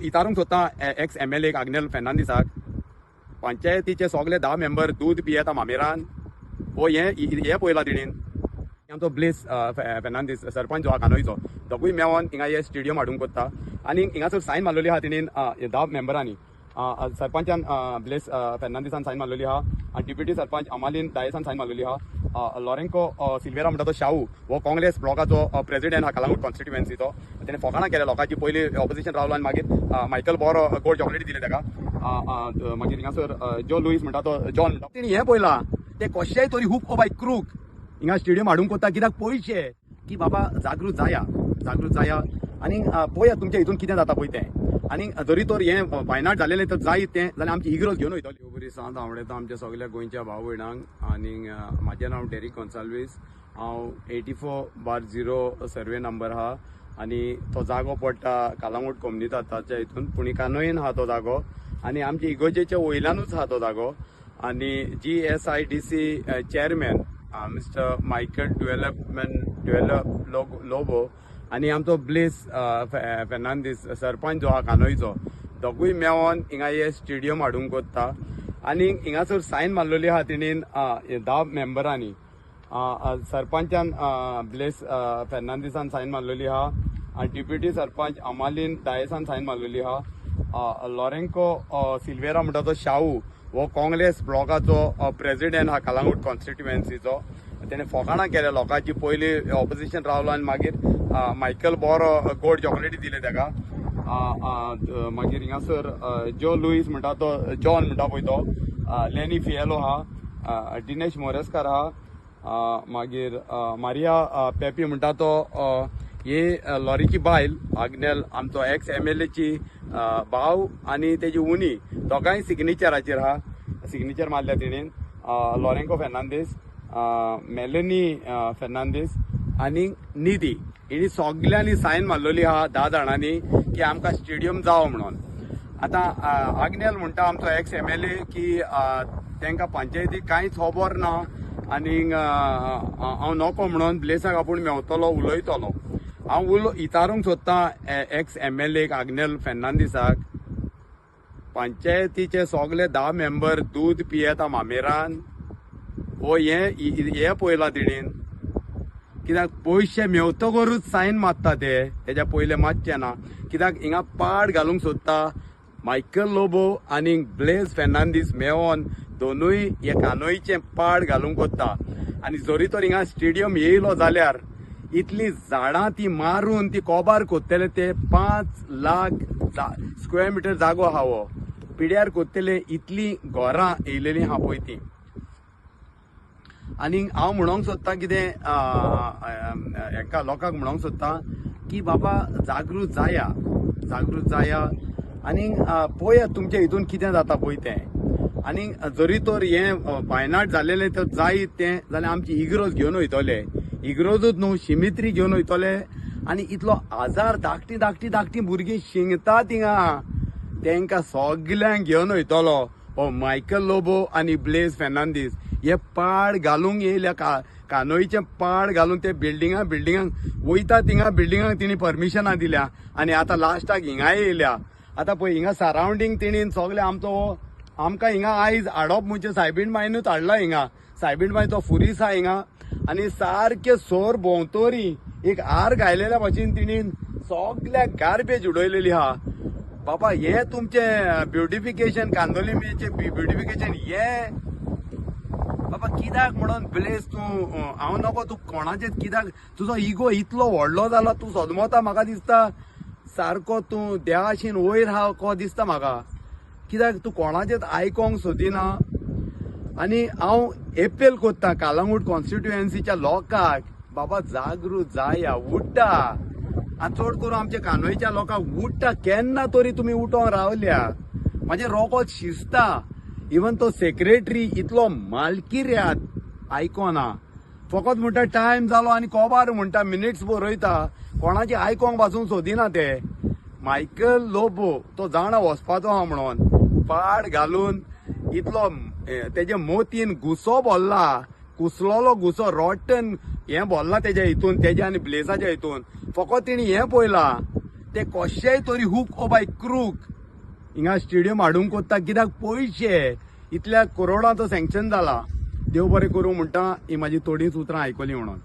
इतारूंक सोदता x MLA Agnel फेर्नांदीसाक पंचायतीचे सगळे 10 मेंबर दूध पियेता मामेरान हो हे पळयला तेणीन आमचो ब्लेस फेर्नांदीस सरपंच जो आहा कानोयचो दोगूय मेळोन हिंगा हे स्टेडियम हाडूंक कोत्ता आनी हिंगासर सायन मारलेली आहा तेणीन 10 मेंबरांनी सरपंचान ब्लेस फेर्नांदीसान सायन मारलेली आहा आनी डिप्युटी सरपंच अमालीन दायेसान सायन मारलेली आहा लॉरेंको सिल्वेरा म्हणटा तो शाहू हो काँग्रेस ब्लॉकाचो प्रेसिडेंट हा कलांगूट कॉन्स्टिट्युएन्सीचो तेणें फकाणां केल्या लोकांची पयली ऑपोजिशन रावलो आनी मागीर मायकल बोरो गोल्ड चॉकलेटी दिले ताका मागीर हिंगासर जो लुईस म्हणटा तो जॉन म्हणटा तेणी हें पळयलां ते कशेंय तरी हूक बाय क्रूक हिंगा स्टेडियम हाडूंक कोत्ता कित्याक पयशे की बाबा जागृत जाया आनी पळया तुमच्या हितून कितें जाता पळय तें आनी जरी तर हें वायनाड जालेलें तर जायत तें जाल्यार आमची इग्रोज घेवन वयतली बरी सांत आवडटा आमच्या सगळ्या गोंयच्या भाव भयणांक आनी म्हाजें नांव डेरिक कॉन्साल्वीस हांव 84/0 सर्वे नंबर आहा आनी तो जागो पडटा कालांगूट कम्युनिताच्या हितून पुणी कानोयेन आहा तो जागो आनी आमच्या इगोजेच्या वयल्यानूच आहा तो जागो आनी GSIDC chairman mister Michael Lobo आनी आमचो ब्लेस फेर्नांदीस सरपंच जो आहा कानोयचो दोगूय मेळोन हिंगा हे स्टेडियम हाडूंक कोत्ता आनी हिंगासर सायन मारलेली आहा तेणीन 10 मेंबरांनी सरपंचान ब्लेस फेर्नांदीसान सायन मारलेली आहा आनी डिप्युटी सरपंच अमालीन दायेसान सायन मारलेली आहा लॉरेंको सिल्वेरा म्हणटा तो शाहू हो काँग्रेस ब्लॉकाचो प्रेसिडेंट हा कलांगूट कॉन्स्टिट्युएन्सीचो तेणें फकाणां केल्या लोकांची पयली ऑपोजिशन रावलो आनी मागीर मायकल बोरो गोल्ड चॉकलेटी दिले ताका मागीर हिंगासर जो लुईस म्हणटा तो जॉन म्हणटा पळय तो लेनी फिएलो आहा दिनेश मोरेस्कार आहा मागीर मारिया पेपी म्हणटा तो हे लॉरीची बायल आग्नेल आमचो एक्स MLA ची भाव आनी तेजी उनी दोगांय सिग्नेचराचेर आहा सिग्नेचर मारल्या तेणीन लॉरेंको फेर्नांदीस मेलेनी फेर्नांदीस आनी निधी हेणी सगळ्यांनी सायन मारलेली आहा 10 जाणांनी की आमकां स्टेडियम जावो म्हणून आतां आग्नेल म्हणटा आमचो एक्स MLA की तांकां पंचायतीक कांयच खबर ना आनी हांव नको म्हणून ब्लेसाक आपूण मेवतलो उलयतलो हांव इतारूंक सोदता एक्स MLA आग्नेल फेर्नांदीसाक पंचायतीचे सगळे 10 मेंबर दूध पियेता मामेरान हो हे पळयला तेणीन कित्याक पयशे मेवतकरूच सायन मारता तेज्या पयले मातशें ना कित्याक हिंगा पाड घालूंक सोदता मायकल लोबो आनी ब्लेस फेर्नांदीस मेळोन दोनूय हे कानोयचें पाड घालूंक कोत्ता आनी जरी तर हिंगा स्टेडियम येयलो जाल्यार इतली झाडां ती मारून ती कोबार कोत्तेले ते 5 लाख स्क्वेअर मिटर जागो आहा हो पिड्यार कोत्तेले इतली घरां येयलेली आहा पळय ती आनी हांव म्हणोंक सोदता कितें हेका लोकांक म्हणोंक सोदता की बाबा जागृत जाया आनी पळया तुमच्या हितून कितें जाता पळय तें आनी जरी तर हें वायनाड जालेलें तर जायत तें जाल्यार आमची इग्रोज घेवन वयतले इग्रोजूच न्हू शिमित्री घेवन वयतले आनी इतलो आजार धाकटी भुरगीं शिंगता थिंगा तांकां सगल्यांक घेवन वयतलो हो मायकल लोबो आनी ब्लेस फेर्नांदीस हे पाड घालूंक येयल्या कानोयचे पाड घालून ते बिल्डिंगांक वयता थिंगा बिल्डिंगांक तेणी परमिशनां दिल्या आनी आतां लास्टाक हिंगाय येयल्या आतां पळय हिंगा सरावंडींग तेणीन सगळे आमकां हिंगा आयज हाडप म्हणजे सायबीण मायनूच हाडला हिंगा सायबीण माय तो फुरीस आहा हिंगा आनी सारके सोर भोंवतोरी एक हार घायलेल्या भाशेन तेणीन सगळ्याक गार्बेज उडयलेली आहा बाबा हे तुमचें ब्युटिफिकेशन कांदोलिमेचें ब्युटिफिकेशन हे बाबा कित्याक म्हणून ब्लेस तूं हांव नको तूं कोणाचें कित्याक तुजो इगो इतलो व्हडलो जाला तूं सदमता म्हाका दिसता सारको तूं देवाशीन वयर आहा को दिसता म्हाका कित्याक तूं कोणाचेंच आयकोंक सोदिना आनी हांव एपेल कोत्ता कालांगूट कॉन्स्टिट्युएन्सीच्या लोकांक बाबा जागृत जाया उठ्ठा आनी चड करून आमच्या कानोयच्या लोकांक उठ्ठा केन्ना तरी तुमी उठोंक रावल्या म्हाजें रोगोच शिजता इवन तो सेक्रेटरी इतलो मालकिऱ्यात आयकोना फकत म्हणटा टायम जालो आनी कोबार म्हणटा मिनिट्स बरयता कोणाचें आयकोंक पासून सोदिना ते मायकल लोबो तो जाणा वचपाचो आहा म्हणून पाड घालून इतलो तेजे मोतीन घुसो भरला कुसलोलो घुसो रॉटन हें भरला तेज्या हितून तेज्या आनी ब्लेसाच्या हितून फकत तेणी हें पळयलां ते कशेय तरी हूक ओ बाय क्रूक हिंगा स्टेडियम हाडूंक कोत्ता कित्याक पयशे इतल्या करोडांचो सँक्शन जाला. देव बरें करूं म्हणटा ही म्हाजी थोडींच उतरां आयकली म्हणून.